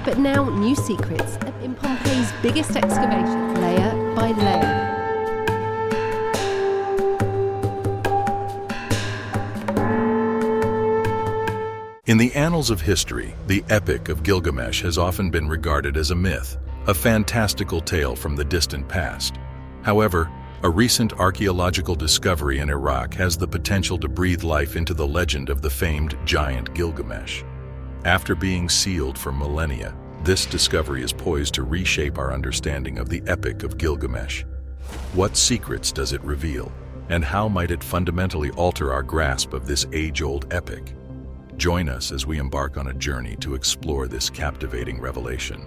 But now new secrets in Pompeii's biggest excavation, layer by layer. In the annals of history, the Epic of Gilgamesh has often been regarded as a myth, a fantastical tale from the distant past. However, a recent archaeological discovery in Iraq has the potential to breathe life into the legend of the famed giant Gilgamesh. After being sealed for millennia, this discovery is poised to reshape our understanding of the Epic of Gilgamesh. What secrets does it reveal, and how might it fundamentally alter our grasp of this age-old epic? Join us as we embark on a journey to explore this captivating revelation.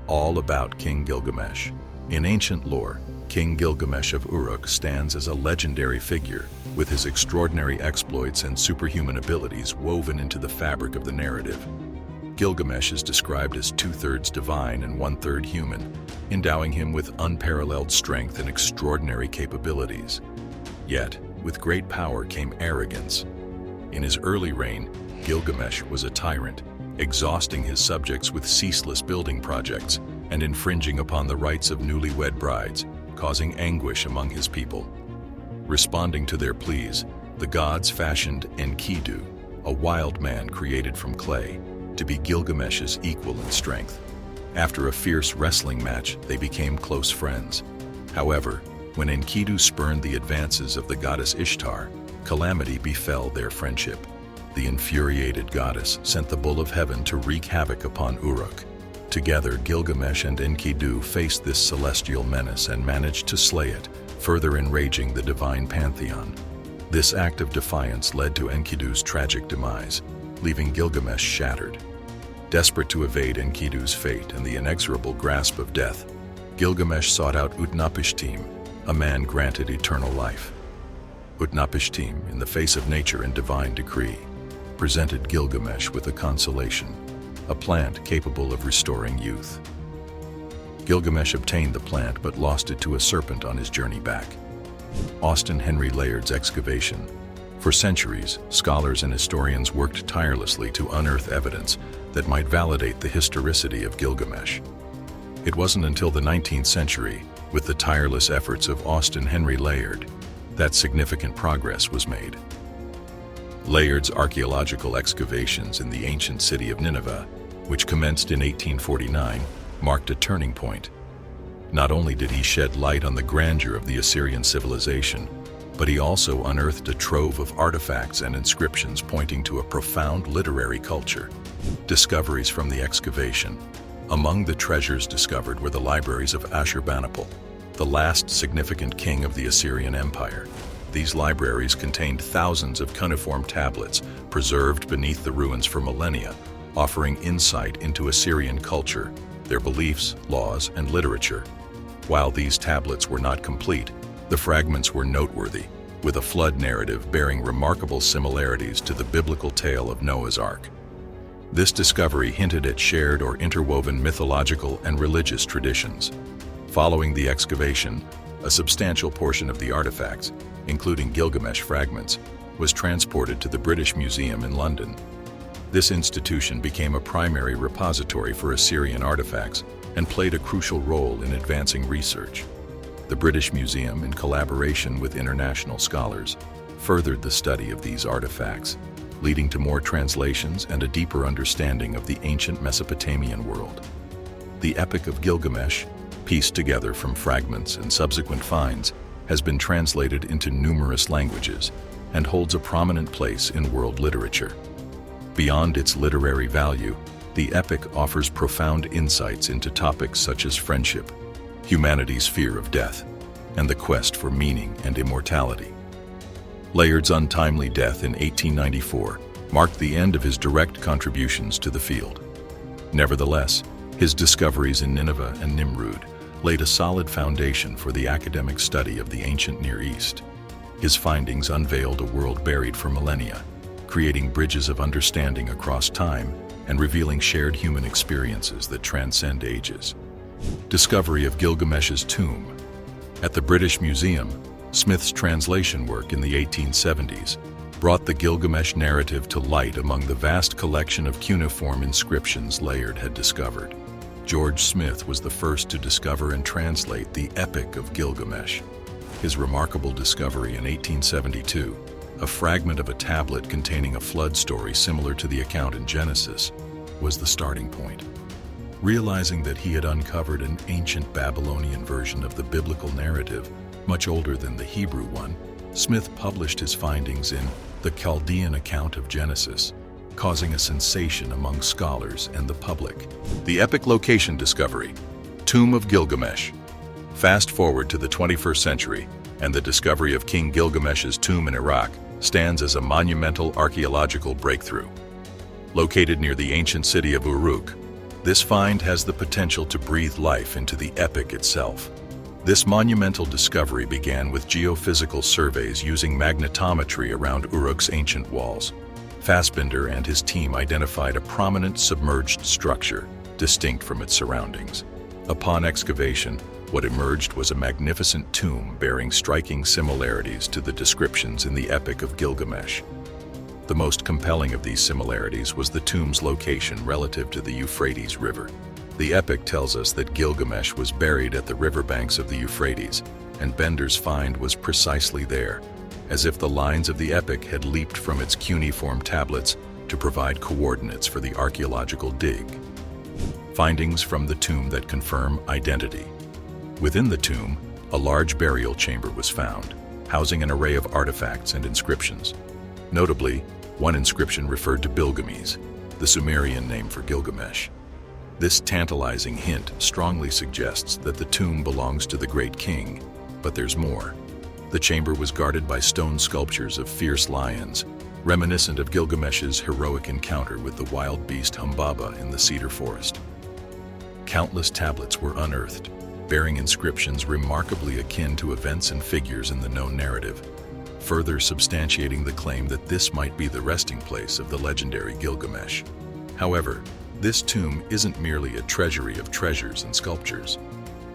All about King Gilgamesh. In ancient lore, King Gilgamesh of Uruk stands as a legendary figure, with his extraordinary exploits and superhuman abilities woven into the fabric of the narrative. Gilgamesh is described as 2/3 divine and 1/3 human, endowing him with unparalleled strength and extraordinary capabilities. Yet, with great power came arrogance. In his early reign, Gilgamesh was a tyrant, exhausting his subjects with ceaseless building projects and infringing upon the rights of newlywed brides, causing anguish among his people. Responding to their pleas, the gods fashioned Enkidu, a wild man created from clay, to be Gilgamesh's equal in strength. After a fierce wrestling match, they became close friends. However, when Enkidu spurned the advances of the goddess Ishtar, calamity befell their friendship. The infuriated goddess sent the bull of heaven to wreak havoc upon Uruk. Together, Gilgamesh and Enkidu faced this celestial menace and managed to slay it, further enraging the divine pantheon. This act of defiance led to Enkidu's tragic demise, leaving Gilgamesh shattered. Desperate to evade Enkidu's fate and the inexorable grasp of death, Gilgamesh sought out Utnapishtim, a man granted eternal life. Utnapishtim, in the face of nature and divine decree, presented Gilgamesh with a consolation, a plant capable of restoring youth. Gilgamesh obtained the plant but lost it to a serpent on his journey back. Austen Henry Layard's Excavation. For centuries, scholars and historians worked tirelessly to unearth evidence that might validate the historicity of Gilgamesh. It wasn't until the 19th century, with the tireless efforts of Austen Henry Layard, that significant progress was made. Layard's archaeological excavations in the ancient city of Nineveh, which commenced in 1849, marked a turning point. Not only did he shed light on the grandeur of the Assyrian civilization, but he also unearthed a trove of artifacts and inscriptions pointing to a profound literary culture. Discoveries from the excavation. Among the treasures discovered were the libraries of Ashurbanipal, the last significant king of the Assyrian Empire. These libraries contained thousands of cuneiform tablets preserved beneath the ruins for millennia, offering insight into Assyrian culture, their beliefs, laws, and literature. While these tablets were not complete, the fragments were noteworthy, with a flood narrative bearing remarkable similarities to the biblical tale of Noah's Ark. This discovery hinted at shared or interwoven mythological and religious traditions. Following the excavation, a substantial portion of the artifacts, including Gilgamesh fragments, was transported to the British Museum in London. This institution became a primary repository for Assyrian artifacts and played a crucial role in advancing research. The British Museum, in collaboration with international scholars, furthered the study of these artifacts, leading to more translations and a deeper understanding of the ancient Mesopotamian world. The Epic of Gilgamesh, pieced together from fragments and subsequent finds, has been translated into numerous languages and holds a prominent place in world literature. Beyond its literary value, the epic offers profound insights into topics such as friendship, humanity's fear of death, and the quest for meaning and immortality. Layard's untimely death in 1894 marked the end of his direct contributions to the field. Nevertheless, his discoveries in Nineveh and Nimrud laid a solid foundation for the academic study of the ancient Near East. His findings unveiled a world buried for millennia, creating bridges of understanding across time and revealing shared human experiences that transcend ages. Discovery of Gilgamesh's tomb. At the British Museum, Smith's translation work in the 1870s brought the Gilgamesh narrative to light among the vast collection of cuneiform inscriptions Layard had discovered. George Smith was the first to discover and translate the Epic of Gilgamesh. His remarkable discovery in 1872, a fragment of a tablet containing a flood story similar to the account in Genesis, was the starting point. Realizing that he had uncovered an ancient Babylonian version of the biblical narrative, much older than the Hebrew one, Smith published his findings in the Chaldean account of Genesis, causing a sensation among scholars and the public. The epic location discovery, Tomb of Gilgamesh. Fast forward to the 21st century, and the discovery of King Gilgamesh's tomb in Iraq stands as a monumental archaeological breakthrough. Located near the ancient city of Uruk, this find has the potential to breathe life into the epic itself. This monumental discovery began with geophysical surveys using magnetometry around Uruk's ancient walls. Fassbinder and his team identified a prominent submerged structure, distinct from its surroundings. Upon excavation, what emerged was a magnificent tomb bearing striking similarities to the descriptions in the Epic of Gilgamesh. The most compelling of these similarities was the tomb's location relative to the Euphrates River. The epic tells us that Gilgamesh was buried at the riverbanks of the Euphrates, and Bender's find was precisely there, as if the lines of the epic had leaped from its cuneiform tablets to provide coordinates for the archaeological dig. Findings from the tomb that confirm identity. Within the tomb, a large burial chamber was found, housing an array of artifacts and inscriptions. Notably, one inscription referred to Bilgames, the Sumerian name for Gilgamesh. This tantalizing hint strongly suggests that the tomb belongs to the great king, but there's more. The chamber was guarded by stone sculptures of fierce lions, reminiscent of Gilgamesh's heroic encounter with the wild beast Humbaba in the cedar forest. Countless tablets were unearthed, bearing inscriptions remarkably akin to events and figures in the known narrative, further substantiating the claim that this might be the resting place of the legendary Gilgamesh. However, this tomb isn't merely a treasury of treasures and sculptures.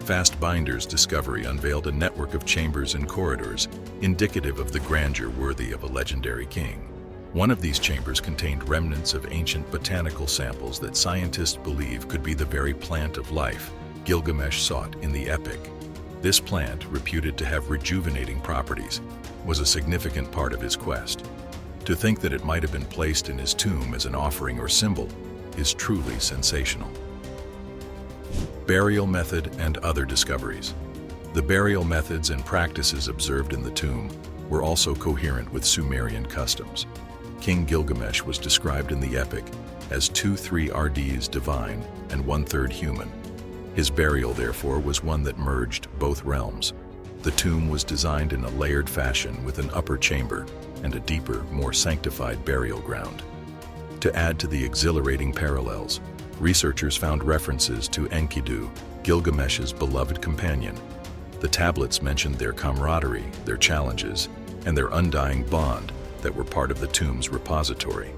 Fassbinder's discovery unveiled a network of chambers and corridors, indicative of the grandeur worthy of a legendary king. One of these chambers contained remnants of ancient botanical samples that scientists believe could be the very plant of life Gilgamesh sought in the epic. This plant, reputed to have rejuvenating properties, was a significant part of his quest. To think that it might have been placed in his tomb as an offering or symbol is truly sensational. Burial method and other discoveries. The burial methods and practices observed in the tomb were also coherent with Sumerian customs. King Gilgamesh was described in the epic as 2/3 RDs divine and 1/3 human. His burial, therefore, was one that merged both realms. The tomb was designed in a layered fashion with an upper chamber and a deeper, more sanctified burial ground. To add to the exhilarating parallels, researchers found references to Enkidu, Gilgamesh's beloved companion. The tablets mentioned their camaraderie, their challenges, and their undying bond that were part of the tomb's repository.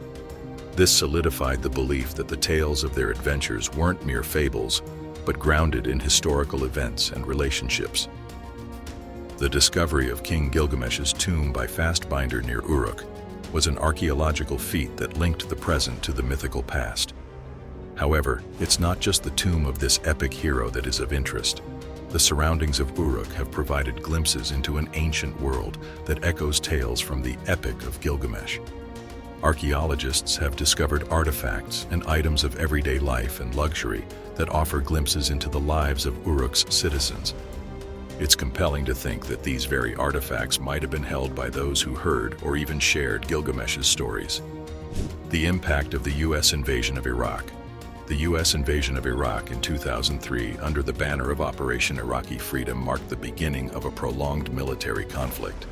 This solidified the belief that the tales of their adventures weren't mere fables, but grounded in historical events and relationships. The discovery of King Gilgamesh's tomb by Fassbinder near Uruk was an archaeological feat that linked the present to the mythical past. However, it's not just the tomb of this epic hero that is of interest. The surroundings of Uruk have provided glimpses into an ancient world that echoes tales from the Epic of Gilgamesh. Archaeologists have discovered artifacts and items of everyday life and luxury that offer glimpses into the lives of Uruk's citizens. It's compelling to think that these very artifacts might have been held by those who heard or even shared Gilgamesh's stories. The impact of the U.S. invasion of Iraq. The U.S. invasion of Iraq in 2003 under the banner of Operation Iraqi Freedom marked the beginning of a prolonged military conflict.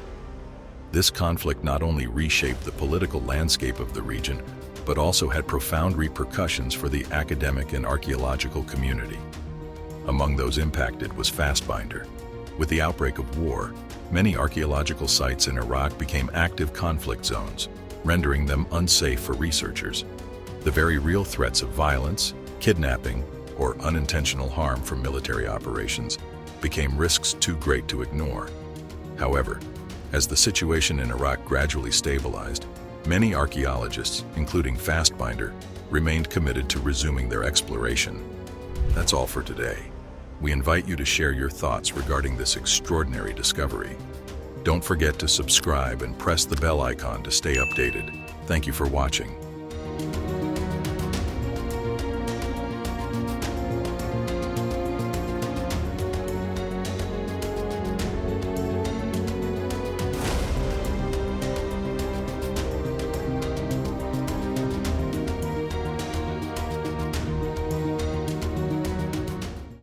This conflict not only reshaped the political landscape of the region, but also had profound repercussions for the academic and archaeological community. Among those impacted was Fassbinder. With the outbreak of war, many archaeological sites in Iraq became active conflict zones, rendering them unsafe for researchers. The very real threats of violence, kidnapping, or unintentional harm from military operations became risks too great to ignore. However, As the situation in Iraq gradually stabilized, many archaeologists, including Fastbinder, remained committed to resuming their exploration. That's all for today. We invite you to share your thoughts regarding this extraordinary discovery. Don't forget to subscribe and press the bell icon to stay updated. Thank you for watching.